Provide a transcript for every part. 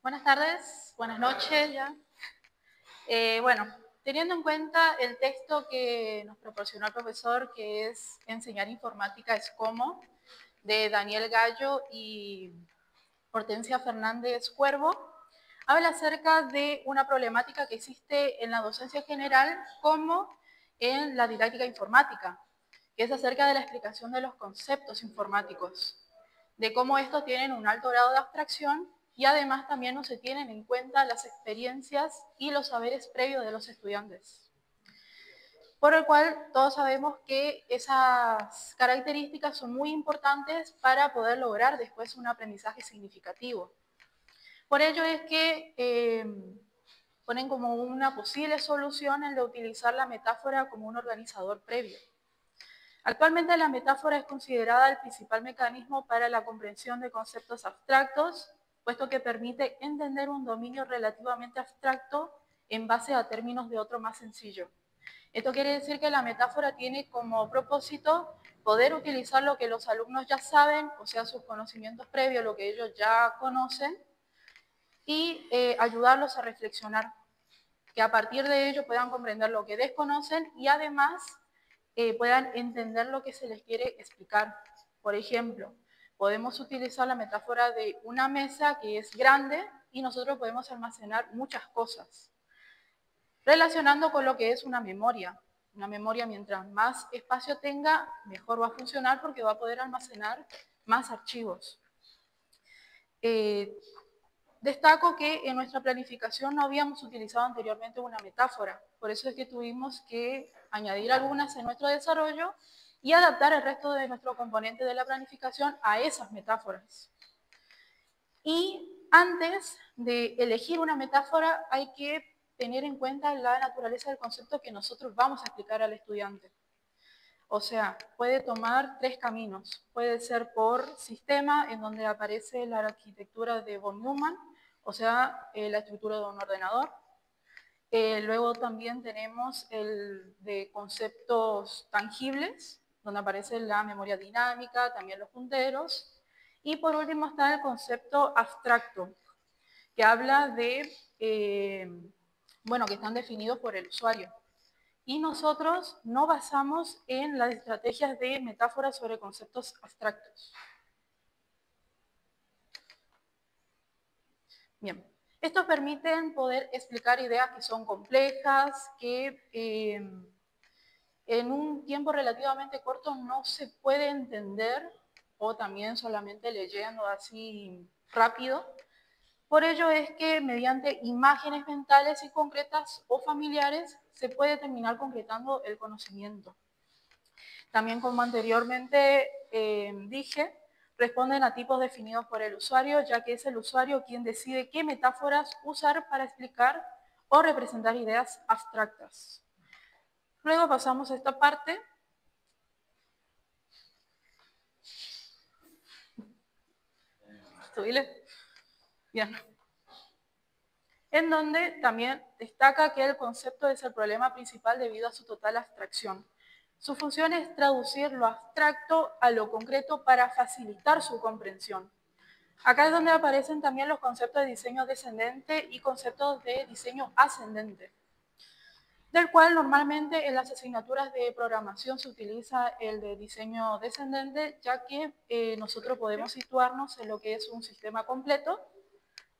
Buenas tardes, buenas noches ya. Bueno, teniendo en cuenta el texto que nos proporcionó el profesor, que es Enseñar Informática es cómo, de Daniel Gallo y Hortensia Fernández Cuervo, habla acerca de una problemática que existe en la docencia general como en la didáctica informática, que es acerca de la explicación de los conceptos informáticos, de cómo estos tienen un alto grado de abstracción y además también no se tienen en cuenta las experiencias y los saberes previos de los estudiantes. Por el cual todos sabemos que esas características son muy importantes para poder lograr después un aprendizaje significativo. Por ello es que ponen como una posible solución el de utilizar la metáfora como un organizador previo. Actualmente la metáfora es considerada el principal mecanismo para la comprensión de conceptos abstractos, puesto que permite entender un dominio relativamente abstracto en base a términos de otro más sencillo. Esto quiere decir que la metáfora tiene como propósito poder utilizar lo que los alumnos ya saben, o sea, sus conocimientos previos, lo que ellos ya conocen, y ayudarlos a reflexionar, que a partir de ello puedan comprender lo que desconocen y además puedan entender lo que se les quiere explicar. Por ejemplo, podemos utilizar la metáfora de una mesa que es grande y nosotros podemos almacenar muchas cosas, relacionando con lo que es una memoria. Una memoria, mientras más espacio tenga, mejor va a funcionar porque va a poder almacenar más archivos. Destaco que en nuestra planificación no habíamos utilizado anteriormente una metáfora, por eso es que tuvimos que añadir algunas en nuestro desarrollo y adaptar el resto de nuestro componente de la planificación a esas metáforas. Y antes de elegir una metáfora hay que tener en cuenta la naturaleza del concepto que nosotros vamos a explicar al estudiante. O sea, puede tomar tres caminos. Puede ser por sistema, en donde aparece la arquitectura de von Neumann, o sea, la estructura de un ordenador. Luego también tenemos el de conceptos tangibles, donde aparece la memoria dinámica, también los punteros. Y por último está el concepto abstracto, que habla de, bueno, que están definidos por el usuario. Y nosotros no basamos en las estrategias de metáforas sobre conceptos abstractos. Bien, estos permiten poder explicar ideas que son complejas, que en un tiempo relativamente corto no se puede entender, o también solamente leyendo así rápido. Por ello es que mediante imágenes mentales y concretas o familiares se puede terminar concretando el conocimiento. También, como anteriormente dije, responden a tipos definidos por el usuario, ya que es el usuario quien decide qué metáforas usar para explicar o representar ideas abstractas. Luego pasamos a esta parte. ¿Subile? Bien. En donde también destaca que el concepto es el problema principal debido a su total abstracción. Su función es traducir lo abstracto a lo concreto para facilitar su comprensión. Acá es donde aparecen también los conceptos de diseño descendente y conceptos de diseño ascendente, del cual normalmente en las asignaturas de programación se utiliza el de diseño descendente, ya que nosotros podemos situarnos en lo que es un sistema completo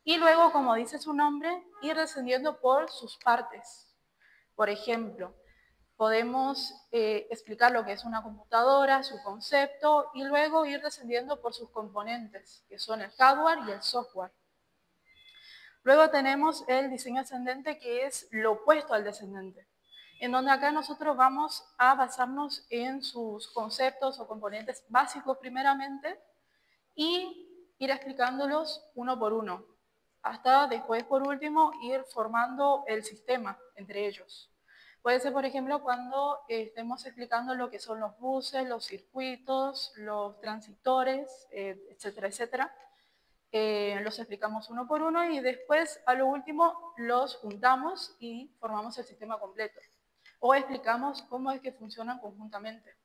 y luego, como dice su nombre, ir descendiendo por sus partes. Por ejemplo, podemos explicar lo que es una computadora, su concepto, y luego ir descendiendo por sus componentes, que son el hardware y el software. Luego tenemos el diseño ascendente, que es lo opuesto al descendente, en donde acá nosotros vamos a basarnos en sus conceptos o componentes básicos primeramente y ir explicándolos uno por uno, hasta después, por último, ir formando el sistema entre ellos. Puede ser, por ejemplo, cuando estemos explicando lo que son los buses, los circuitos, los transistores, etcétera, etcétera. Los explicamos uno por uno y después, a lo último, los juntamos y formamos el sistema completo. O explicamos cómo es que funcionan conjuntamente.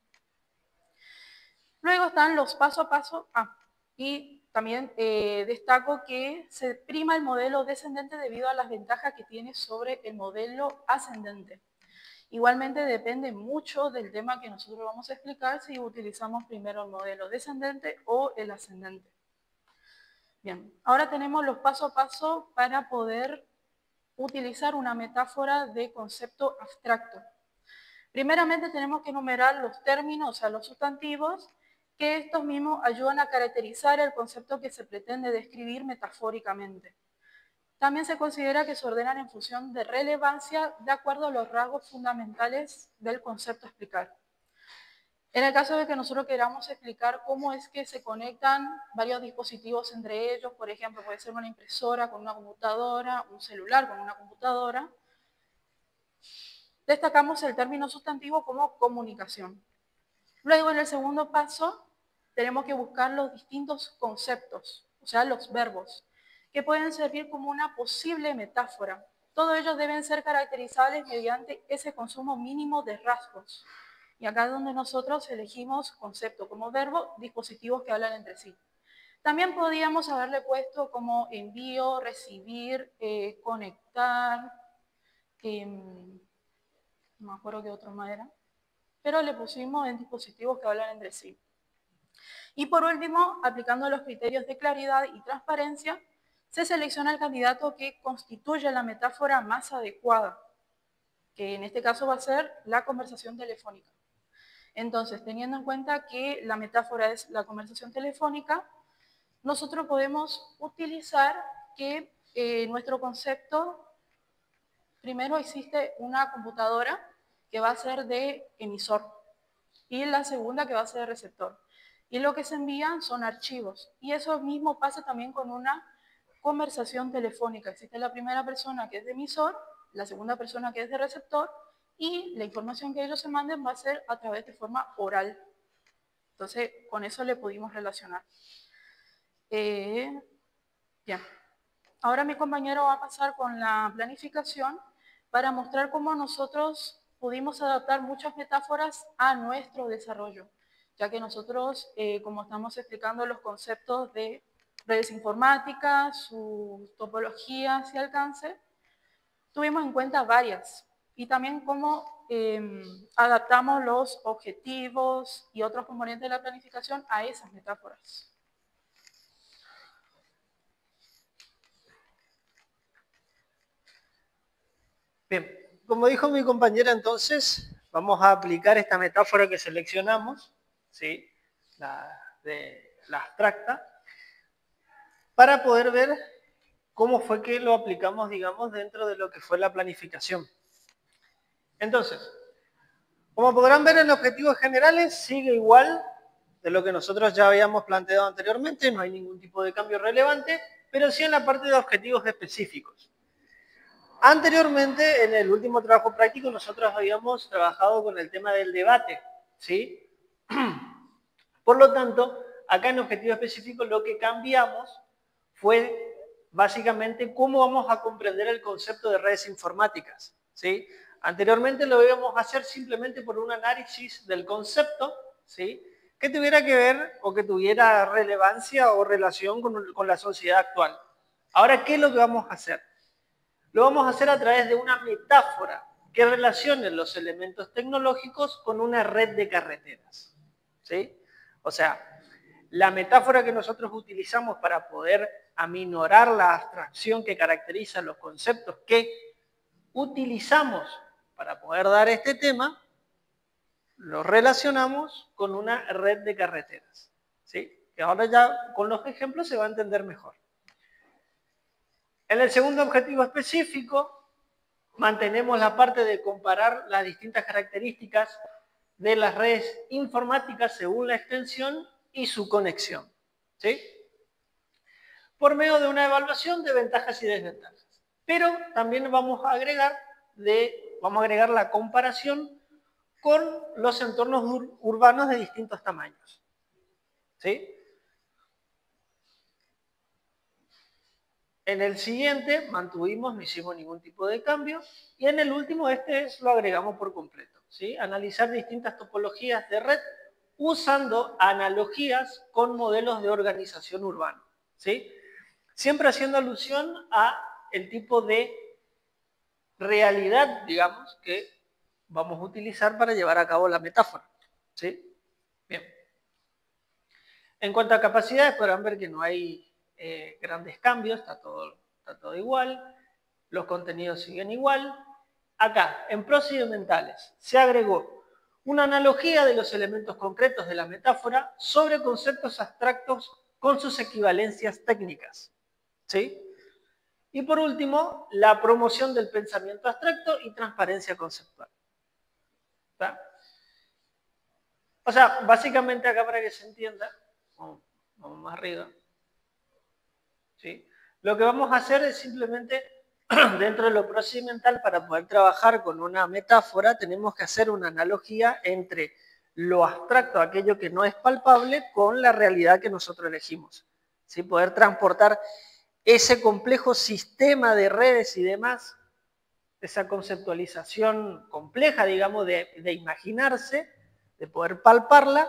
Luego están los paso a paso. Y también destaco que se prima el modelo descendente debido a las ventajas que tiene sobre el modelo ascendente. Igualmente depende mucho del tema que nosotros vamos a explicar si utilizamos primero el modelo descendente o el ascendente. Bien, ahora tenemos los paso a paso para poder utilizar una metáfora de concepto abstracto. Primeramente tenemos que enumerar los términos, o sea, los sustantivos, que estos mismos ayudan a caracterizar el concepto que se pretende describir metafóricamente. También se considera que se ordenan en función de relevancia de acuerdo a los rasgos fundamentales del concepto a explicar. En el caso de que nosotros queramos explicar cómo es que se conectan varios dispositivos entre ellos, por ejemplo, puede ser una impresora con una computadora, un celular con una computadora, destacamos el término sustantivo como comunicación. Luego, en el segundo paso, tenemos que buscar los distintos conceptos, o sea, los verbos, que pueden servir como una posible metáfora. Todos ellos deben ser caracterizables mediante ese consumo mínimo de rasgos. Y acá es donde nosotros elegimos concepto como verbo, dispositivos que hablan entre sí. También podríamos haberle puesto como envío, recibir, conectar, no me acuerdo qué otra manera, pero le pusimos en dispositivos que hablan entre sí. Y por último, aplicando los criterios de claridad y transparencia, se selecciona el candidato que constituye la metáfora más adecuada, que en este caso va a ser la conversación telefónica. Entonces, teniendo en cuenta que la metáfora es la conversación telefónica, nosotros podemos utilizar que nuestro concepto, primero existe una computadora que va a ser de emisor y la segunda que va a ser de receptor. Y lo que se envían son archivos. Y eso mismo pasa también con una conversación telefónica. Existe la primera persona que es de emisor, la segunda persona que es de receptor, y la información que ellos se manden va a ser a través de forma oral. Entonces, con eso le pudimos relacionar. Bien. Ahora mi compañero va a pasar con la planificación para mostrar cómo nosotros pudimos adaptar muchas metáforas a nuestro desarrollo, ya que nosotros, como estamos explicando los conceptos de redes informáticas, sus topologías y alcance, tuvimos en cuenta varias, y también cómo adaptamos los objetivos y otros componentes de la planificación a esas metáforas. Bien, como dijo mi compañera, entonces vamos a aplicar esta metáfora que seleccionamos, ¿sí? la abstracta, para poder ver cómo fue que lo aplicamos, digamos, dentro de lo que fue la planificación. Entonces, como podrán ver en objetivos generales, sigue igual de lo que nosotros ya habíamos planteado anteriormente, no hay ningún tipo de cambio relevante, pero sí en la parte de objetivos específicos. Anteriormente, en el último trabajo práctico, nosotros habíamos trabajado con el tema del debate, ¿sí? Por lo tanto, acá en objetivo específico lo que cambiamos fue básicamente cómo vamos a comprender el concepto de redes informáticas, ¿sí? Anteriormente lo íbamos a hacer simplemente por un análisis del concepto, ¿sí? Que tuviera que ver o que tuviera relevancia o relación con la sociedad actual. Ahora, ¿qué es lo que vamos a hacer? Lo vamos a hacer a través de una metáfora que relacione los elementos tecnológicos con una red de carreteras, ¿sí? O sea, la metáfora que nosotros utilizamos para poder aminorar la abstracción que caracteriza los conceptos que utilizamos para poder dar este tema, lo relacionamos con una red de carreteras, ¿sí? Que ahora ya con los ejemplos se va a entender mejor. En el segundo objetivo específico, mantenemos la parte de comparar las distintas características de las redes informáticas según la extensión y su conexión, ¿sí? Por medio de una evaluación de ventajas y desventajas. Pero también vamos a agregar la comparación con los entornos urbanos de distintos tamaños, ¿sí? En el siguiente mantuvimos, no hicimos ningún tipo de cambio, y en el último lo agregamos por completo, ¿sí? Analizar distintas topologías de red usando analogías con modelos de organización urbana, ¿sí? Siempre haciendo alusión a el tipo de realidad, digamos, que vamos a utilizar para llevar a cabo la metáfora, ¿sí? Bien. En cuanto a capacidades, podrán ver que no hay grandes cambios, está todo igual, los contenidos siguen igual. Acá, en procedimentales, se agregó una analogía de los elementos concretos de la metáfora sobre conceptos abstractos con sus equivalencias técnicas, ¿sí? Y por último, la promoción del pensamiento abstracto y transparencia conceptual. ¿Está? O sea, básicamente acá para que se entienda, vamos más arriba, ¿sí? Lo que vamos a hacer es simplemente, dentro de lo procedimental, para poder trabajar con una metáfora, tenemos que hacer una analogía entre lo abstracto, aquello que no es palpable, con la realidad que nosotros elegimos. ¿Sí? Poder transportar ese complejo sistema de redes y demás, esa conceptualización compleja, digamos, de imaginarse, de poder palparla,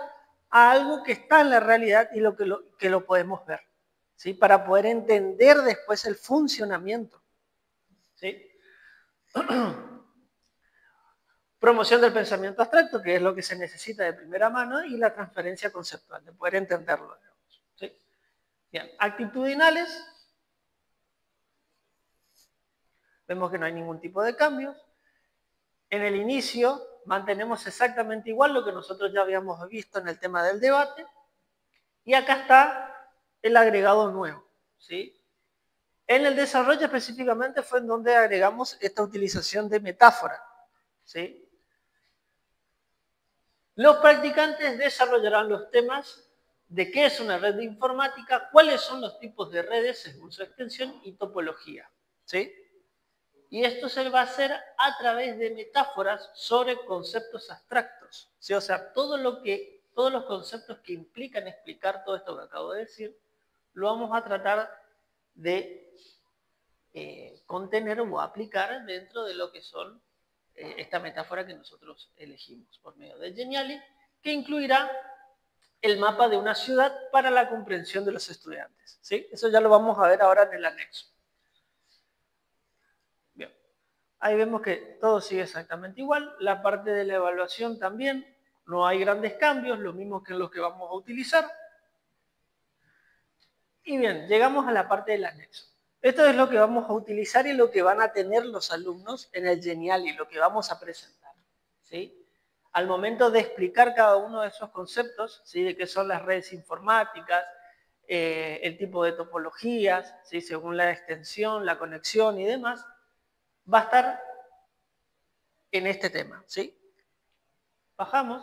a algo que está en la realidad y que lo podemos ver, ¿sí? Para poder entender después el funcionamiento, ¿sí? Promoción del pensamiento abstracto, que es lo que se necesita de primera mano, y la transferencia conceptual, de poder entenderlo, digamos, ¿sí? Bien, actitudinales. Vemos que no hay ningún tipo de cambios. En el inicio mantenemos exactamente igual lo que nosotros ya habíamos visto en el tema del debate. Y acá está el agregado nuevo, ¿sí? En el desarrollo específicamente fue en donde agregamos esta utilización de metáfora, ¿sí? Los practicantes desarrollarán los temas de qué es una red de informática, cuáles son los tipos de redes según su extensión y topología, ¿sí? Y esto se va a hacer a través de metáforas sobre conceptos abstractos, ¿sí? O sea, todos los conceptos que implican explicar todo esto que acabo de decir, lo vamos a tratar de contener o aplicar dentro de lo que son esta metáfora que nosotros elegimos por medio de Geniali, que incluirá el mapa de una ciudad para la comprensión de los estudiantes, ¿sí? Eso ya lo vamos a ver ahora en el anexo. Bien. Ahí vemos que todo sigue exactamente igual. La parte de la evaluación también, no hay grandes cambios, lo mismo que en los que vamos a utilizar. Y bien, llegamos a la parte del anexo. Esto es lo que vamos a utilizar y lo que van a tener los alumnos en el Geniali, lo que vamos a presentar, ¿sí? Al momento de explicar cada uno de esos conceptos, ¿sí? De qué son las redes informáticas, el tipo de topologías, ¿sí? Según la extensión, la conexión y demás, va a estar en este tema, ¿sí? Bajamos.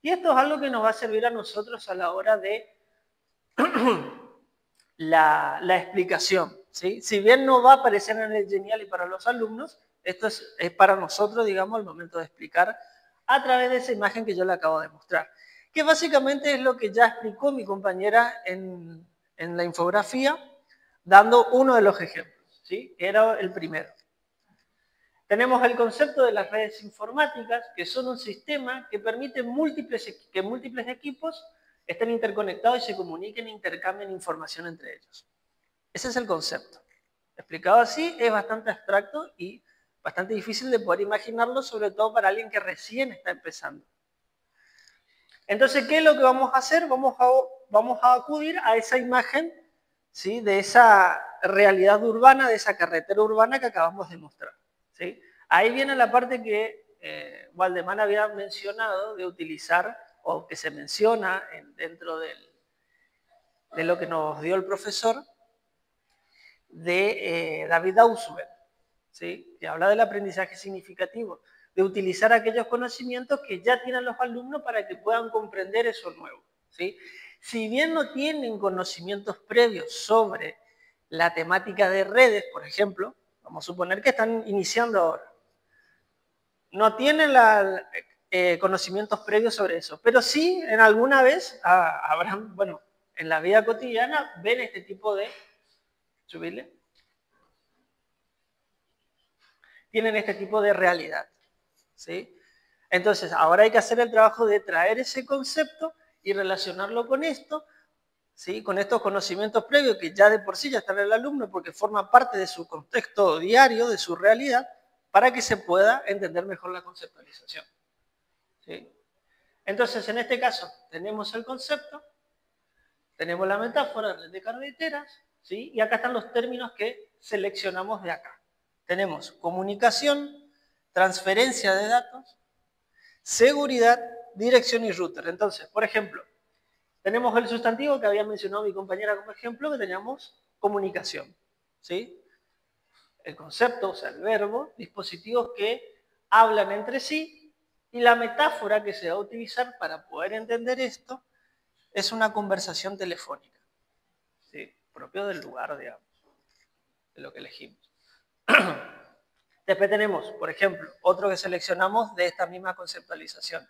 Y esto es algo que nos va a servir a nosotros a la hora de la explicación, ¿sí? Si bien no va a aparecer en el Geniali para los alumnos, esto es para nosotros, digamos, al momento de explicar a través de esa imagen que yo le acabo de mostrar, que básicamente es lo que ya explicó mi compañera en la infografía, dando uno de los ejemplos, ¿sí? Que era el primero. Tenemos el concepto de las redes informáticas, que son un sistema que permite que múltiples equipos estén interconectados y se comuniquen e intercambien información entre ellos. Ese es el concepto. Explicado así es bastante abstracto y bastante difícil de poder imaginarlo, sobre todo para alguien que recién está empezando. Entonces, ¿qué es lo que vamos a hacer? Vamos a acudir a esa imagen, ¿sí? De esa realidad urbana, de esa carretera urbana que acabamos de mostrar, ¿sí? Ahí viene la parte que Waldemar había mencionado de utilizar, o que se menciona dentro de lo que nos dio el profesor, de David Ausubel, ¿sí? Que habla del aprendizaje significativo, de utilizar aquellos conocimientos que ya tienen los alumnos para que puedan comprender eso nuevo, ¿sí? Si bien no tienen conocimientos previos sobre la temática de redes, por ejemplo, vamos a suponer que están iniciando ahora, no tienen conocimientos previos sobre eso, pero sí en alguna vez habrán, bueno, en la vida cotidiana ven este tipo de, subirle, tienen este tipo de realidad, ¿sí? Entonces, ahora hay que hacer el trabajo de traer ese concepto y relacionarlo con esto, ¿sí? Con estos conocimientos previos que ya de por sí ya están en el alumno porque forma parte de su contexto diario, de su realidad, para que se pueda entender mejor la conceptualización. ¿Sí? Entonces, en este caso, tenemos el concepto, tenemos la metáfora de carreteras, ¿sí? Y acá están los términos que seleccionamos de acá. Tenemos comunicación, transferencia de datos, seguridad, dirección y router. Entonces, por ejemplo, tenemos el sustantivo que había mencionado mi compañera como ejemplo, que teníamos comunicación. ¿Sí? El concepto, o sea, el verbo, dispositivos que hablan entre sí, y la metáfora que se va a utilizar para poder entender esto es una conversación telefónica. ¿Sí? Propio del lugar, digamos, de lo que elegimos. Después tenemos, por ejemplo, otro que seleccionamos de esta misma conceptualización.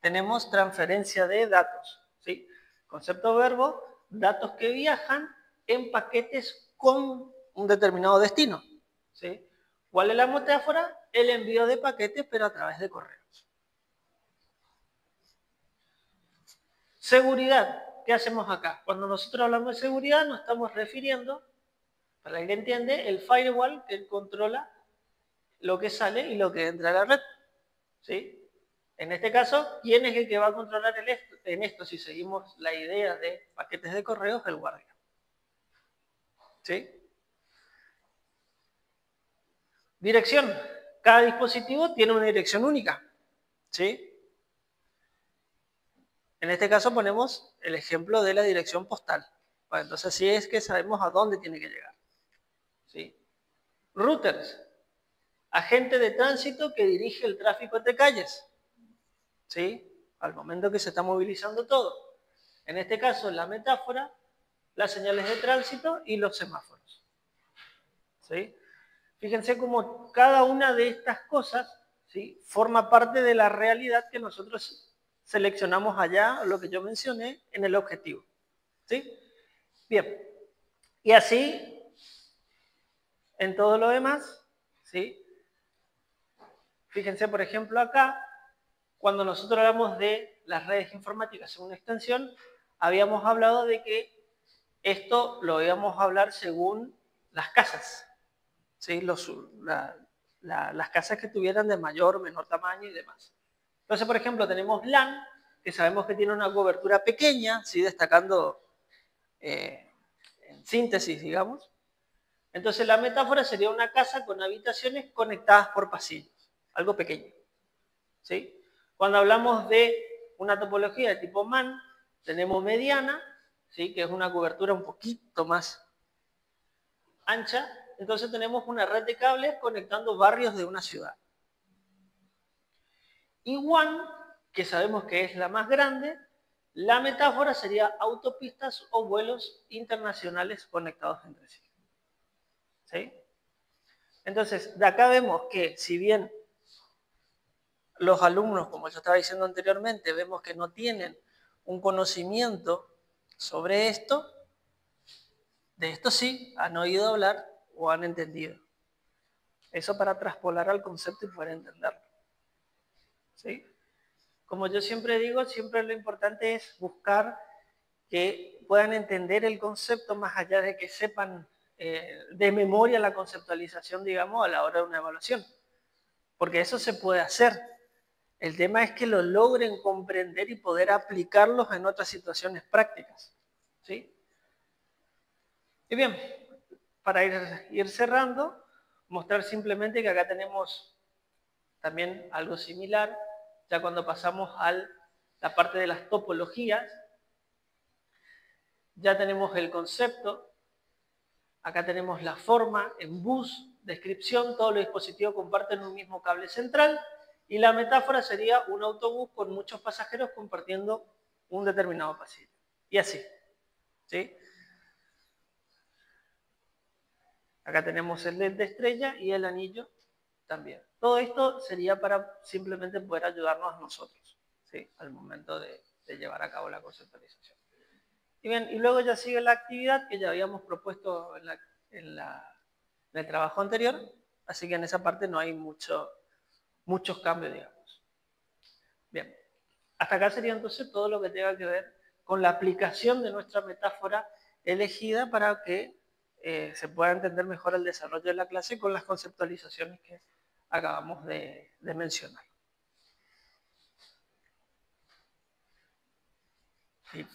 Tenemos transferencia de datos. ¿Sí? Concepto verbo, datos que viajan en paquetes con un determinado destino. ¿Sí? ¿Cuál es la metáfora? El envío de paquetes, pero a través de correos. Seguridad. ¿Qué hacemos acá? Cuando nosotros hablamos de seguridad nos estamos refiriendo, para el que entiende, el firewall que controla lo que sale y lo que entra a la red. ¿Sí? En este caso, ¿quién es el que va a controlar en esto? Si seguimos la idea de paquetes de correos, el guardia. ¿Sí? Dirección. Cada dispositivo tiene una dirección única. ¿Sí? En este caso ponemos el ejemplo de la dirección postal. Bueno, entonces así es que sabemos a dónde tiene que llegar. ¿Sí? Routers. Agente de tránsito que dirige el tráfico entre calles. ¿Sí? Al momento que se está movilizando todo. En este caso, la metáfora, las señales de tránsito y los semáforos. ¿Sí? Fíjense cómo cada una de estas cosas, ¿sí?, forma parte de la realidad que nosotros seleccionamos allá, lo que yo mencioné, en el objetivo. ¿Sí? Bien. Y así, en todo lo demás, ¿sí? Fíjense, por ejemplo, acá, cuando nosotros hablamos de las redes informáticas según extensión, habíamos hablado de que esto lo íbamos a hablar según las casas, ¿sí? Las casas que tuvieran de mayor o menor tamaño y demás. Entonces, por ejemplo, tenemos LAN, que sabemos que tiene una cobertura pequeña, ¿sí?, destacando en síntesis, digamos. Entonces, la metáfora sería una casa con habitaciones conectadas por pasillos, algo pequeño. ¿Sí? Cuando hablamos de una topología de tipo MAN, tenemos mediana, ¿sí?, que es una cobertura un poquito más ancha. Entonces tenemos una red de cables conectando barrios de una ciudad. Y WAN, que sabemos que es la más grande, la metáfora sería autopistas o vuelos internacionales conectados entre sí. ¿Sí? Entonces, de acá vemos que si bien los alumnos, como yo estaba diciendo anteriormente, vemos que no tienen un conocimiento sobre esto, de esto sí han oído hablar o han entendido. Eso para traspolar al concepto y poder entenderlo. ¿Sí? Como yo siempre digo, siempre lo importante es buscar que puedan entender el concepto más allá de que sepan de memoria la conceptualización, digamos, a la hora de una evaluación. Porque eso se puede hacer. El tema es que lo logren comprender y poder aplicarlos en otras situaciones prácticas. ¿Sí? Y bien, para ir cerrando, mostrar simplemente que acá tenemos también algo similar, ya cuando pasamos a la parte de las topologías, ya tenemos el concepto, acá tenemos la forma en bus, descripción, todos los dispositivos comparten un mismo cable central, y la metáfora sería un autobús con muchos pasajeros compartiendo un determinado pasillo. Y así. ¿Sí? Acá tenemos el LED de estrella y el anillo también. Todo esto sería para simplemente poder ayudarnos a nosotros, ¿sí?, al momento de llevar a cabo la conceptualización. Y bien, y luego ya sigue la actividad que ya habíamos propuesto en el trabajo anterior, así que en esa parte no hay muchos cambios, digamos. Hasta acá sería entonces todo lo que tenga que ver con la aplicación de nuestra metáfora elegida para que se pueda entender mejor el desarrollo de la clase con las conceptualizaciones que acabamos de mencionar. Sí.